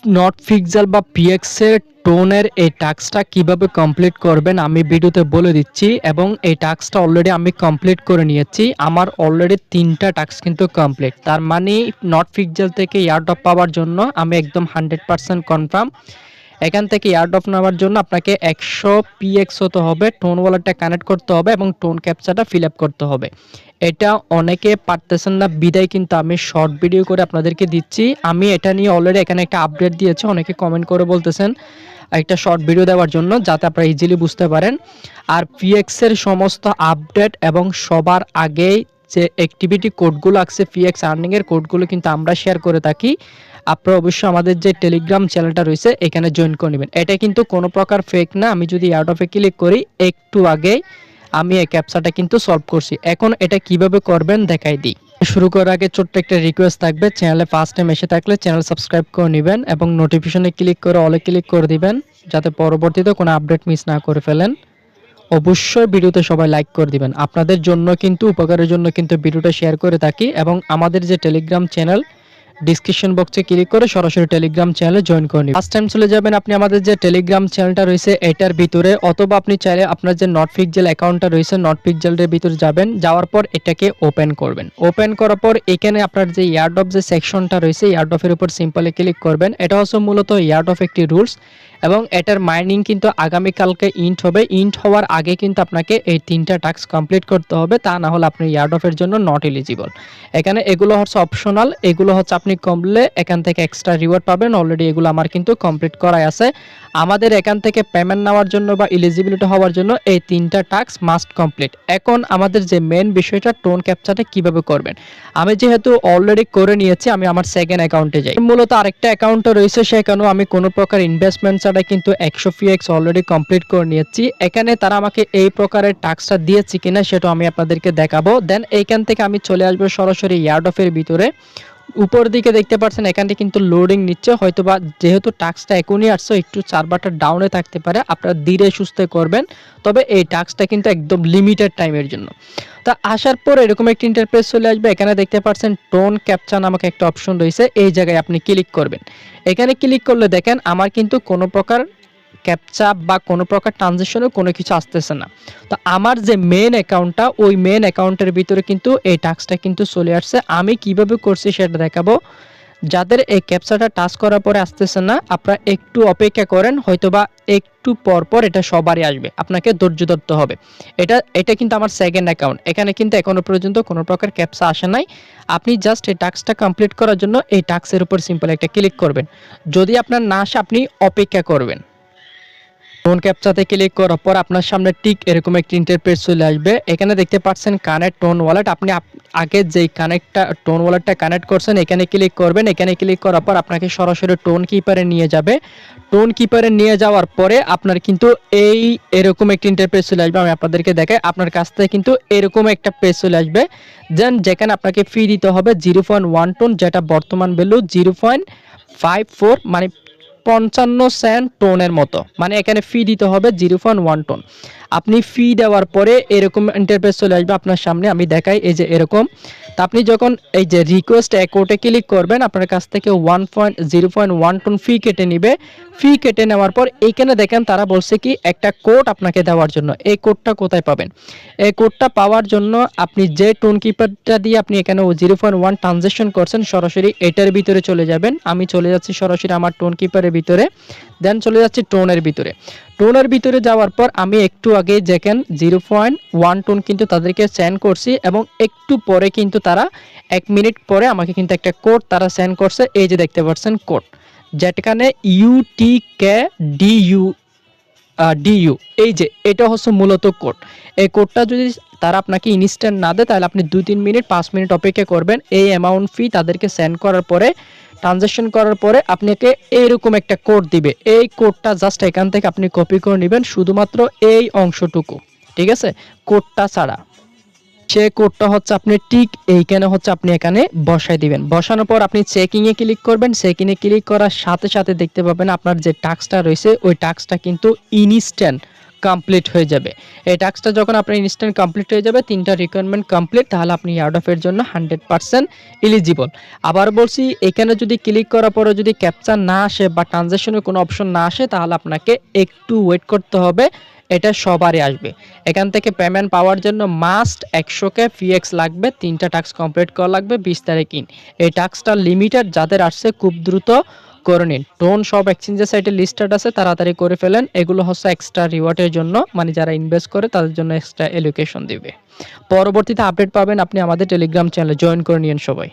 Not pixel বা PX এর টোনের এই টাস্কটা কিভাবে কমপ্লিট করবেন আমি ভিডিওতে বলে দিচ্ছি, এবং এই টাস্কটা অলরেডি আমি কমপ্লিট করে নিয়েছি। আমার অলরেডি 3টা টাস্ক কিন্তু কমপ্লিট। তার মানে নট পিক্সেল থেকে এয়ারড্রপ পাওয়ার জন্য আমি একদম 100% কনফার্ম। এখান থেকে এয়ারড্রপ নেওয়ার জন্য আপনাকে 100 পিএক্স হতে হবে, টোন ওয়ালেটটা কানেক্ট করতে হবে এবং টোন ক্যাপচাটা ফিল আপ করতে হবে। এটা অনেকে পারতেছেন না বিদায় কিন্তু আমি শর্ট ভিডিও করে আপনাদেরকে দিচ্ছি। আমি এটা নিয়ে অলরেডি এখানে একটা আপডেট দিয়েছি, অনেকে কমেন্ট করে বলতেছেন একটা শর্ট ভিডিও দেওয়ার জন্য, যাতে আপনারা ইজিলি বুঝতে পারেন। আর পিএক্স এর সমস্ত আপডেট এবং সবার আগেই যে অ্যাক্টিভিটি কোডগুলো আছে পিএক্স আর্নিং এর কোডগুলো কিন্তু আমরা শেয়ার করে থাকি। আপনারা অবশ্যই আমাদের যে টেলিগ্রাম চ্যানেলটা রয়েছে এখানে জয়েন করে নেবেন। এটা কিন্তু কোনো প্রকার ফেক না। আমি যদি এয়ারড্রপে ক্লিক করি, একটু আগে আমি এই ক্যাপচাটা কিন্তু সলভ করছি। এখন এটা কিভাবে করবেন দেখাই দিই। শুরু করার আগে ছোট্ট একটা রিকোয়েস্ট থাকবে, চ্যানেলে ফার্স্ট টাইম এসে থাকলে চ্যানেল সাবস্ক্রাইব করে নেবেন এবং নোটিফিকেশনে ক্লিক করে অলে ক্লিক করে দিবেন, যাতে পরবর্তীতে কোনো আপডেট মিস না করে ফেলেন। অবশ্যই ভিডিওতে সবাই লাইক করে দিবেন। আপনাদের জন্য কিন্তু উপকারের জন্য কিন্তু ভিডিওটা শেয়ার করে থাকি। এবং আমাদের যে টেলিগ্রাম চ্যানেল, ডিসক্রিপশন বক্সে ক্লিক করে সরাসরি টেলিগ্রাম চ্যানেলে জয়েন করে নিন। ফার্স্ট টাইম চলে যাবেন আপনি আমাদের যে টেলিগ্রাম চ্যানেলটা রয়েছে এটার ভিতরে, অথবা আপনি চাইলে আপনার যে নট পিক্সেল অ্যাকাউন্টটা রয়েছে নট পিক্সেলের ভিতরে যাবেন, যাওয়ার পর এটাকে ওপেন করবেন। ওপেন করার পর এখানে আপনার যে এয়ারড্রপ যে সেকশনটা রয়েছে এয়ারড্রপের উপর সিম্পলি ক্লিক করবেন। এটা হচ্ছে মূলত এয়ারড্রপ একটি রুলস, এবং এটার মাইনিং কিন্তু আগামীকালকে ইন্ট হবে। ইন্ট হওয়ার আগে কিন্তু আপনাকে এই 3টা টাস্ক কমপ্লিট করতে হবে, তা না হলে আপনি এয়ারড্রপের জন্য নট এলিজিবল। এখানে এগুলো হচ্ছে অপশনাল, এগুলো হচ্ছে আপনি করলে এখান থেকে এক্সট্রা রিওয়ার্ড পাবেন। অলরেডি এগুলো আমার কিন্তু কমপ্লিট করাই আছে। আমাদের এখান থেকে পেমেন্ট নেওয়ার জন্য বা এলিজিবিলিটি হওয়ার জন্য এই 3টা টাস্ক মাস্ট কমপ্লিট। এখন আমাদের যে মেন বিষয়টা, টোন ক্যাপচারটা কিভাবে করবেন। আমি যেহেতু অলরেডি করে নিয়েছি, আমি আমার সেকেন্ড অ্যাকাউন্টে যাই। মূলত আরেকটা অ্যাকাউন্টও রয়েছে, সেখানেও আমি কোনো প্রকার ইনভেস্টমেন্ট ছাড়া কিন্তু 100 পিএক্স অলরেডি কমপ্লিট করে নিয়েছি। এখানে তারা আমাকে এই প্রকারের টাস্কটা দিয়েছে কিনা সেটা আমি আপনাদেরকে দেখাবো। দেন এইখান থেকে আমি চলে আসবো সরাসরি এয়ারড্রপের ভিতরে। উপর দিকে দেখতে পাচ্ছেন এখানে কিন্তু লোডিং নিচ্ছে, হয়তোবা যেহেতু টাস্কটা এখনই আসছে একটু সার্ভারটা ডাউনে থাকতে পারে, আপনারা ধীরে সুস্থে করবেন। তবে এই টাস্কটা কিন্তু একদম লিমিটেড টাইমের জন্য। তা আসার পর এরকম একটা ইন্টারফেস চলে আসবে। এখানে দেখতে পাচ্ছেন টোন ক্যাপচার নামক একটা অপশন রয়েছে, এই জায়গায় আপনি ক্লিক করবেন। এখানে ক্লিক করলে দেখেন আমার কিন্তু কোনো প্রকার ক্যাপচা বা কোনো প্রকার ট্রানজ্যাকশনে কোনো কিছু আসতেছে না। তো আমার যে মেন অ্যাকাউন্টটা, ওই মেন অ্যাকাউন্টের ভিতরে কিন্তু এই টাস্কটা কিন্তু চলে আসছে। আমি কিভাবে করছি সেটা দেখাবো। যাদের এই ক্যাপচাটা টাচ করার পরে আসতেছে না, আপনারা একটু অপেক্ষা করেন, হয়তোবা একটু পর পর এটা সবারই আসবে, আপনাকে ধৈর্য ধরতে হবে। এটা কিন্তু আমার সেকেন্ড অ্যাকাউন্ট, এখানে কিন্তু এখনো পর্যন্ত কোনো প্রকার ক্যাপচা আসে নাই। আপনি জাস্ট এই টাস্কটা কমপ্লিট করার জন্য এই টাস্কের উপর সিম্পল একটা ক্লিক করবেন। যদি আপনার না আসে আপনি অপেক্ষা করবেন। টোন ক্যাপচাতে ক্লিক করার পর আপনার সামনে ঠিক এরকম একটা ইন্টারফেস চলে আসবে। এখানে দেখতে পাচ্ছেন কানেক্ট টোন ওয়ালেট। আপনি আগে যেই টোন ওয়ালেটটা কানেক্ট করছেন এখানে ক্লিক করবেন। এখানে ক্লিক করার পর আপনাকে সরাসরি টোন কিপারে নিয়ে যাবে। টোন কিপারে নিয়ে যাওয়ার পরে আপনার কিন্তু এরকম একটা ইন্টারফেস চলে আসবে। আমি আপনাদেরকে দেখাই, আপনার কাছ থেকে কিন্তু এরকম একটা পেজ চলে আসবে, যেখানে আপনাকে ফি দিতে হবে 0.1 টোন, যেটা বর্তমান ভ্যালু 0.54, মানে 55 সেন্ট টোনের মতো। মানে এখানে ফি দিতে হবে 0.1 টোন। আপনি ফি দেওয়ার পরে এরকম ইন্টারফেস চলে আসবে আপনার সামনে। আমি দেখাই, এই যে এরকম। তা আপনি যখন এই যে রিকোয়েস্ট অ্যাকাউন্টে ক্লিক করবেন, আপনার কাছ থেকে 0.1 টোন ফি কেটে নেবে। ফি কেটে নেওয়ার পর এইখানে দেখেন তারা বলছে কি একটা কোড আপনাকে দেওয়ার জন্য। এই কোডটা কোথায় পাবেন? এই কোডটা পাওয়ার জন্য আপনি যে টোন কিপারটা দিয়ে আপনি এখানে 0.1 ট্রানজ্যাকশন করছেন, সরাসরি এটার ভিতরে চলে যাবেন। আমি চলে যাচ্ছি সরাসরি আমার টোন কিপারের ভিতরে, দেন চলে যাচ্ছি টোনের ভিতরে। টোনের ভিতরে যাওয়ার পর আমি একটু আগে দেখেন 0.1 টোন কিন্তু তাদেরকে সেন্ড করছি, এবং একটু পরে কিন্তু তারা 1 মিনিট পরে আমাকে কিন্তু একটা কোড তারা সেন্ড করছে। এই যে দেখতে পাচ্ছেন কোড, যেখানে UTKDU, এই যে এটা হচ্ছে মূলত কোড। এই কোডটা যদি তারা আপনাকে ইনস্ট্যান্ট না দেয়, তাহলে আপনি 2-3 মিনিট 5 মিনিট অপেক্ষা করবেন। এই অ্যামাউন্ট ফি তাদেরকে সেন্ড করার পরে, ট্রানজ্যাকশন করার পরে আপনাকে এইরকম একটা কোড দিবে। এই কোডটা জাস্ট এখান থেকে আপনি কপি করে নেবেন, শুধুমাত্র এই অংশটুকু, ঠিক আছে, কোডটা ছাড়া। সে কোডটা হচ্ছে আপনি ঠিক এইখানে হচ্ছে আপনি এখানে বসাই দিবেন। বসানোর পর আপনি চেকিংয়ে ক্লিক করবেন। চেকিংয়ে ক্লিক করার সাথে সাথে দেখতে পাবেন আপনার যে টাস্কটা রয়েছে ওই টাস্কটা কিন্তু ইনস্ট্যান্ট কমপ্লিট হয়ে যাবে। এই টাস্কটা যখন আপনার ইনস্ট্যান্ট কমপ্লিট হয়ে যাবে, 3টা রিকোয়ারমেন্ট কমপ্লিট, তাহলে আপনি এয়ারড্রপের জন্য 100% এলিজিবল। আবার বলছি, এখানে যদি ক্লিক করার পরে যদি ক্যাপচা না আসে বা ট্রানজ্যাকশনের কোনো অপশন না আসে, তাহলে আপনাকে একটু ওয়েট করতে হবে। এটা সবারই আসবে। এখান থেকে পেমেন্ট পাওয়ার জন্য মাস্ট 100K ফিএক্স লাগবে, 3টা টাস্ক কমপ্লিট করা লাগবে 20 তারিখ ইন। এই টাস্কটা লিমিটেড, যাদের আসছে খুব দ্রুত করে নিন। টোন সব এক্সচেঞ্জের সাইটে লিস্টেড আছে, তাড়াতাড়ি করে ফেলেন। এগুলো হচ্ছে এক্সট্রা রিওয়ার্ডের জন্য, মানে যারা ইনভেস্ট করে তাদের জন্য এক্সট্রা এলোকেশন দিবে। পরবর্তীতে আপডেট পাবেন, আপনি আমাদের টেলিগ্রাম চ্যানেলে জয়েন করে নিন সবাই।